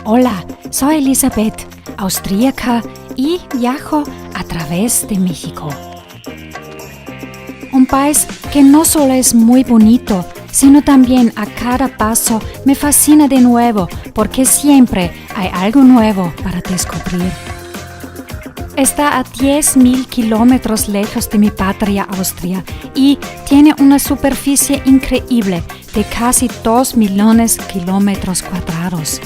Hola, soy Elizabeth, austríaca y viajo a través de México. Un país que no solo es muy bonito, sino también a cada paso me fascina de nuevo porque siempre hay algo nuevo para descubrir. Está a 10.000 kilómetros lejos de mi patria Austria y tiene una superficie increíble de casi 2 millones de kilómetros cuadrados.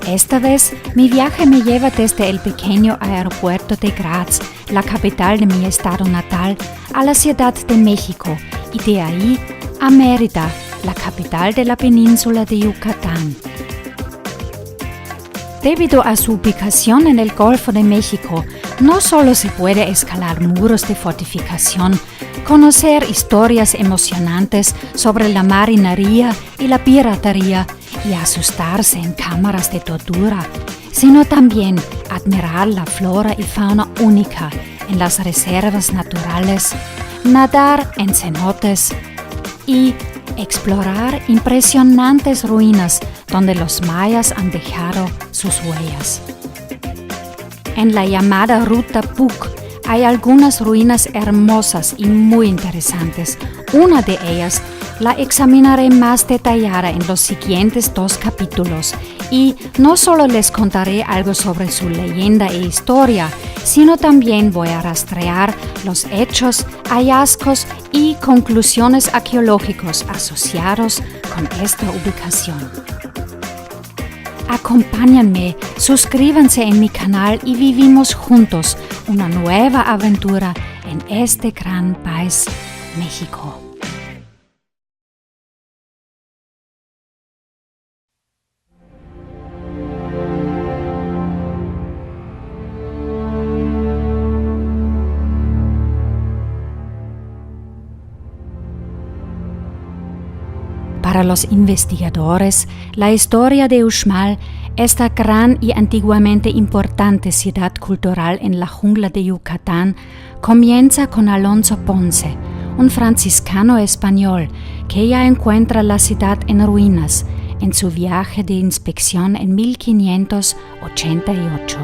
Esta vez, mi viaje me lleva desde el pequeño aeropuerto de Graz, la capital de mi estado natal, a la Ciudad de México y de ahí a Mérida, la capital de la península de Yucatán. Debido a su ubicación en el Golfo de México, no solo se puede escalar muros de fortificación, conocer historias emocionantes sobre la marinería y la piratería y asustarse en cámaras de tortura, sino también admirar la flora y fauna única en las reservas naturales, nadar en cenotes y explorar impresionantes ruinas donde los mayas han dejado sus huellas. En la llamada Ruta Puc hay algunas ruinas hermosas y muy interesantes. Una de ellas la examinaré más detallada en los siguientes 2 capítulos y no solo les contaré algo sobre su leyenda e historia, sino también voy a rastrear los hechos, hallazgos y conclusiones arqueológicos asociados con esta ubicación. Acompáñenme, suscríbanse en mi canal y vivimos juntos una nueva aventura en este gran país, México. Para los investigadores, la historia de Uxmal, esta gran y antiguamente importante ciudad cultural en la jungla de Yucatán, comienza con Alonso Ponce, un franciscano español que ya encuentra la ciudad en ruinas en su viaje de inspección en 1588.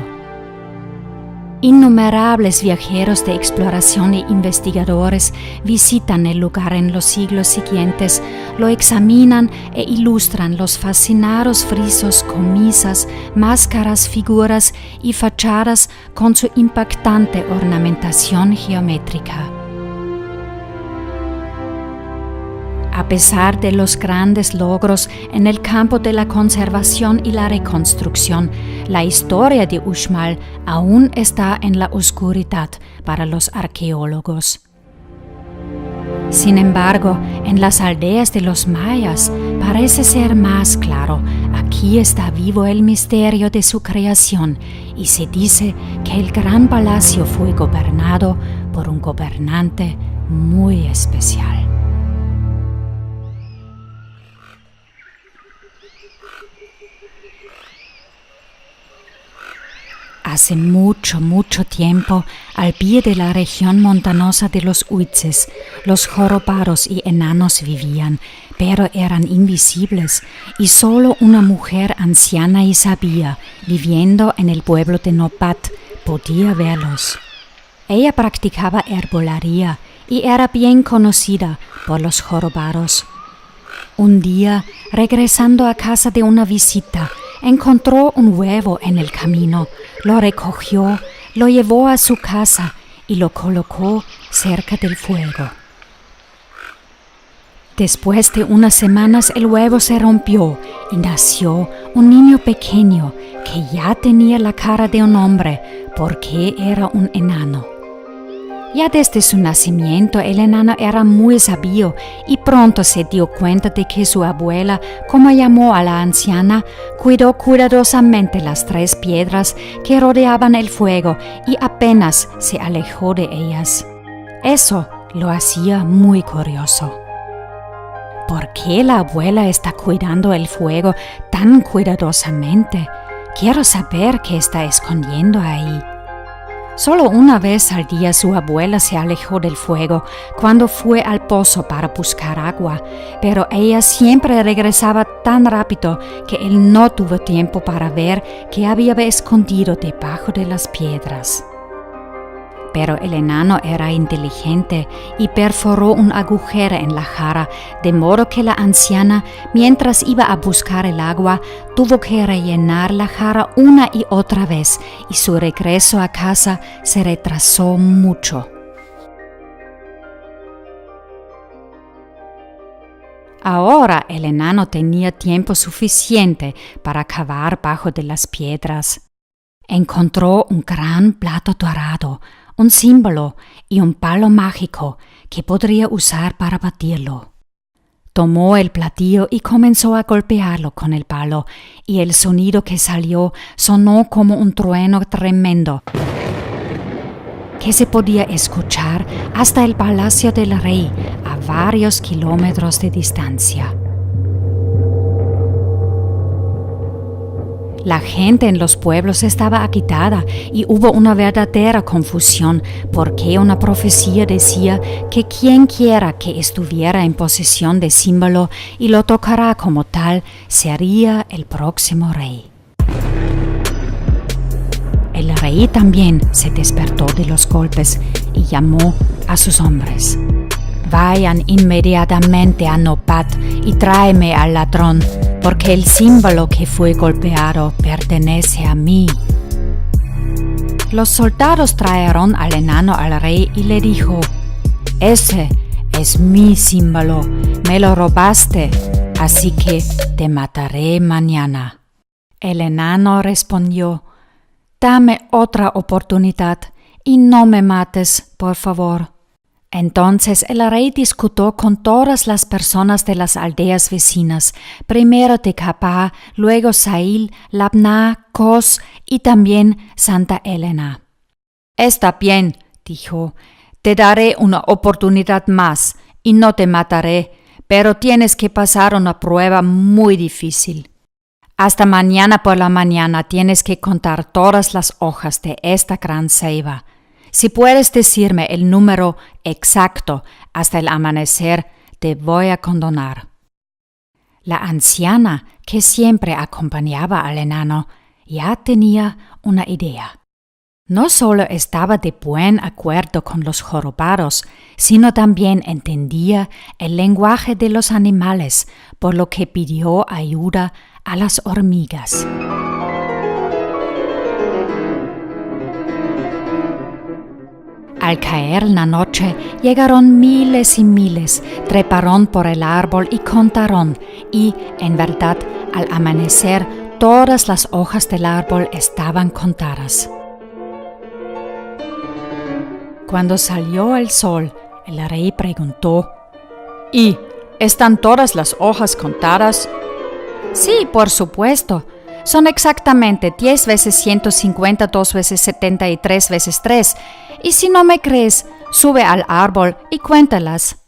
Innumerables viajeros de exploración e investigadores visitan el lugar en los siglos siguientes, lo examinan e ilustran los fascinados frisos con misas, máscaras, figuras y fachadas con su impactante ornamentación geométrica. A pesar de los grandes logros en el campo de la conservación y la reconstrucción, la historia de Uxmal aún está en la oscuridad para los arqueólogos. Sin embargo, en las aldeas de los mayas parece ser más claro. Aquí está vivo el misterio de su creación y se dice que el gran palacio fue gobernado por un gobernante muy especial. Hace mucho tiempo, al pie de la región montanosa de los Huitzes, los jorobaros y enanos vivían, pero eran invisibles, y solo una mujer anciana y sabia, viviendo en el pueblo de Nopat, podía verlos. Ella practicaba herbolaria y era bien conocida por los jorobaros. Un día, regresando a casa de una visita, encontró un huevo en el camino, lo recogió, lo llevó a su casa y lo colocó cerca del fuego. Después de unas semanas el huevo se rompió y nació un niño pequeño que ya tenía la cara de un hombre porque era un enano. Ya desde su nacimiento el enano era muy sabio y pronto se dio cuenta de que su abuela, como llamó a la anciana, cuidó cuidadosamente las 3 piedras que rodeaban el fuego y apenas se alejó de ellas. Eso lo hacía muy curioso. ¿Por qué la abuela está cuidando el fuego tan cuidadosamente? Quiero saber qué está escondiendo ahí. Solo una vez al día su abuela se alejó del fuego cuando fue al pozo para buscar agua, pero ella siempre regresaba tan rápido que él no tuvo tiempo para ver qué había escondido debajo de las piedras. Pero el enano era inteligente y perforó un agujero en la jarra, de modo que la anciana, mientras iba a buscar el agua, tuvo que rellenar la jarra una y otra vez, y su regreso a casa se retrasó mucho. Ahora el enano tenía tiempo suficiente para cavar bajo de las piedras. Encontró un gran plato dorado, un símbolo y un palo mágico que podría usar para batirlo. Tomó el platillo y comenzó a golpearlo con el palo, y el sonido que salió sonó como un trueno tremendo que se podía escuchar hasta el palacio del rey a varios kilómetros de distancia. La gente en los pueblos estaba agitada y hubo una verdadera confusión porque una profecía decía que quien quiera que estuviera en posesión del símbolo y lo tocara como tal sería el próximo rey. El rey también se despertó de los golpes y llamó a sus hombres. Vayan inmediatamente a Nopat y tráeme al ladrón, porque el símbolo que fue golpeado pertenece a mí. Los soldados trajeron al enano al rey y le dijo: ese es mi símbolo, me lo robaste, así que te mataré mañana. El enano respondió: dame otra oportunidad y no me mates, por favor. Entonces el rey discutió con todas las personas de las aldeas vecinas, primero Tecapá, luego Sail, Labná, Cos y también Santa Elena. Está bien, dijo, te daré una oportunidad más y no te mataré, pero tienes que pasar una prueba muy difícil. Hasta mañana por la mañana tienes que contar todas las hojas de esta gran ceiba. Si puedes decirme el número exacto hasta el amanecer, te voy a condonar. La anciana, que siempre acompañaba al enano, ya tenía una idea. No solo estaba de buen acuerdo con los jorobados, sino también entendía el lenguaje de los animales, por lo que pidió ayuda a las hormigas. Al caer la noche, llegaron miles y miles, treparon por el árbol y contaron, y, en verdad, al amanecer, todas las hojas del árbol estaban contadas. Cuando salió el sol, el rey preguntó: ¿y están todas las hojas contadas? Sí, por supuesto. Son exactamente 10 veces 150, 2 veces 73 veces 3. Y si no me crees, sube al árbol y cuéntalas.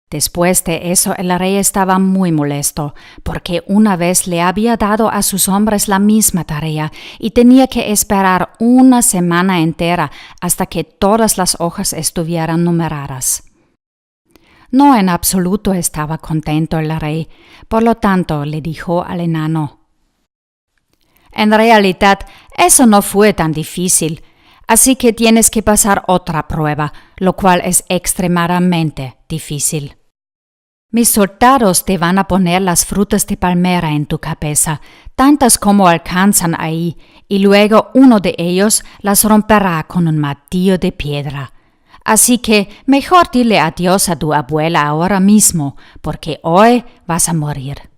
Después de eso, el rey estaba muy molesto, porque una vez le había dado a sus hombres la misma tarea y tenía que esperar una semana entera hasta que todas las hojas estuvieran numeradas. No en absoluto estaba contento el rey, por lo tanto le dijo al enano: en realidad, eso no fue tan difícil, así que tienes que pasar otra prueba, lo cual es extremadamente difícil. Mis soldados te van a poner las frutas de palmera en tu cabeza, tantas como alcanzan ahí, y luego uno de ellos las romperá con un martillo de piedra. Así que mejor dile adiós a tu abuela ahora mismo, porque hoy vas a morir.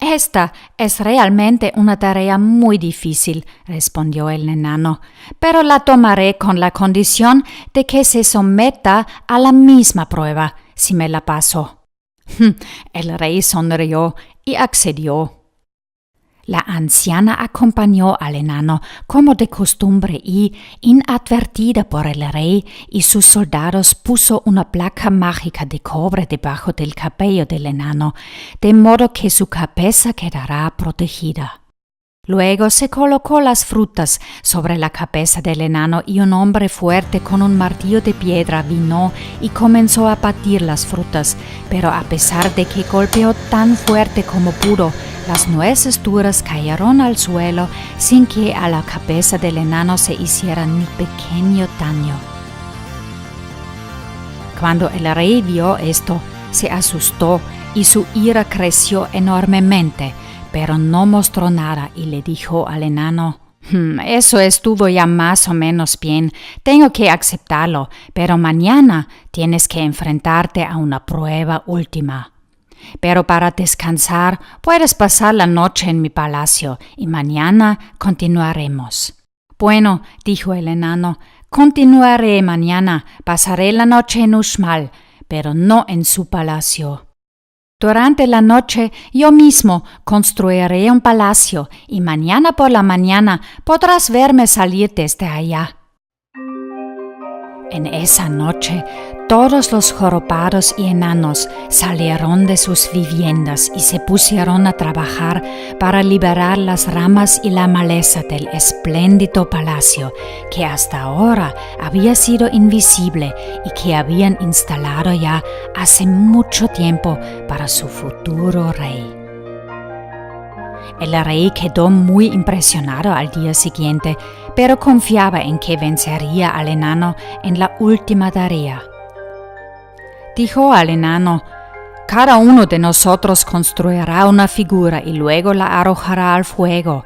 Esta es realmente una tarea muy difícil, respondió el enano, pero la tomaré con la condición de que se someta a la misma prueba, si me la paso. El rey sonrió y accedió. La anciana acompañó al enano como de costumbre y, inadvertida por el rey y sus soldados, puso una placa mágica de cobre debajo del cabello del enano, de modo que su cabeza quedará protegida. Luego se colocó las frutas sobre la cabeza del enano y un hombre fuerte con un martillo de piedra vino y comenzó a batir las frutas, pero a pesar de que golpeó tan fuerte como pudo, las nueces duras cayeron al suelo sin que a la cabeza del enano se hiciera ni pequeño daño. Cuando el rey vio esto, se asustó y su ira creció enormemente, pero no mostró nada y le dijo al enano: Eso estuvo ya más o menos bien, tengo que aceptarlo, pero mañana tienes que enfrentarte a una prueba última. Pero para descansar puedes pasar la noche en mi palacio y mañana continuaremos. Bueno, dijo el enano, continuaré mañana, pasaré la noche en Uxmal, pero no en su palacio. Durante la noche yo mismo construiré un palacio y mañana por la mañana podrás verme salir desde allá. En esa noche todos los jorobados y enanos salieron de sus viviendas y se pusieron a trabajar para liberar las ramas y la maleza del espléndido palacio que hasta ahora había sido invisible y que habían instalado ya hace mucho tiempo para su futuro rey. El rey quedó muy impresionado al día siguiente, pero confiaba en que vencería al enano en la última tarea. Dijo al enano: Cada uno de nosotros construirá una figura y luego la arrojará al fuego.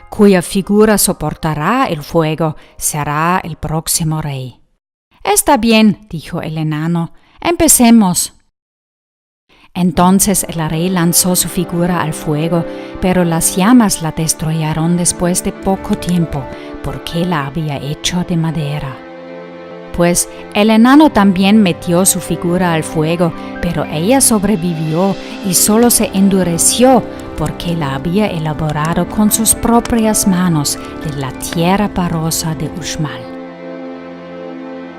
Cuya figura soportará el fuego será el próximo rey. Está bien, dijo el enano, empecemos. Entonces el rey lanzó su figura al fuego, pero las llamas la destruyeron después de poco tiempo, porque la había hecho de madera. Pues el enano también metió su figura al fuego, pero ella sobrevivió y solo se endureció porque la había elaborado con sus propias manos de la tierra parosa de Uxmal.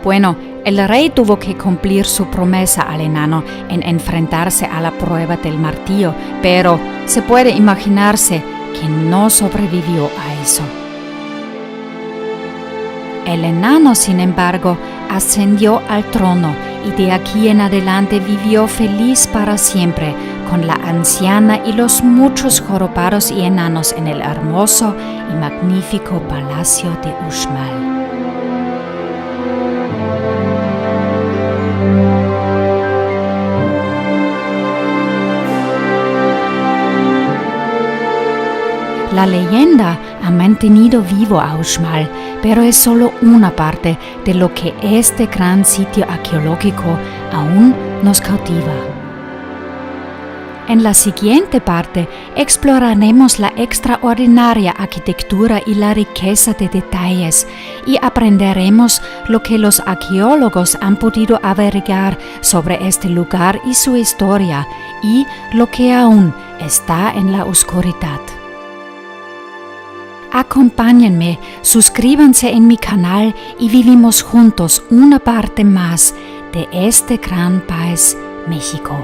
Bueno, el rey tuvo que cumplir su promesa al enano en enfrentarse a la prueba del martillo, pero se puede imaginarse que no sobrevivió a eso. El enano, sin embargo, ascendió al trono y de aquí en adelante vivió feliz para siempre con la anciana y los muchos jorobados y enanos en el hermoso y magnífico palacio de Uxmal. La leyenda ha mantenido vivo a Uxmal, pero es solo una parte de lo que este gran sitio arqueológico aún nos cautiva. En la siguiente parte exploraremos la extraordinaria arquitectura y la riqueza de detalles y aprenderemos lo que los arqueólogos han podido averiguar sobre este lugar y su historia y lo que aún está en la oscuridad. Acompáñenme, suscríbanse en mi canal y vivimos juntos una parte más de este gran país, México.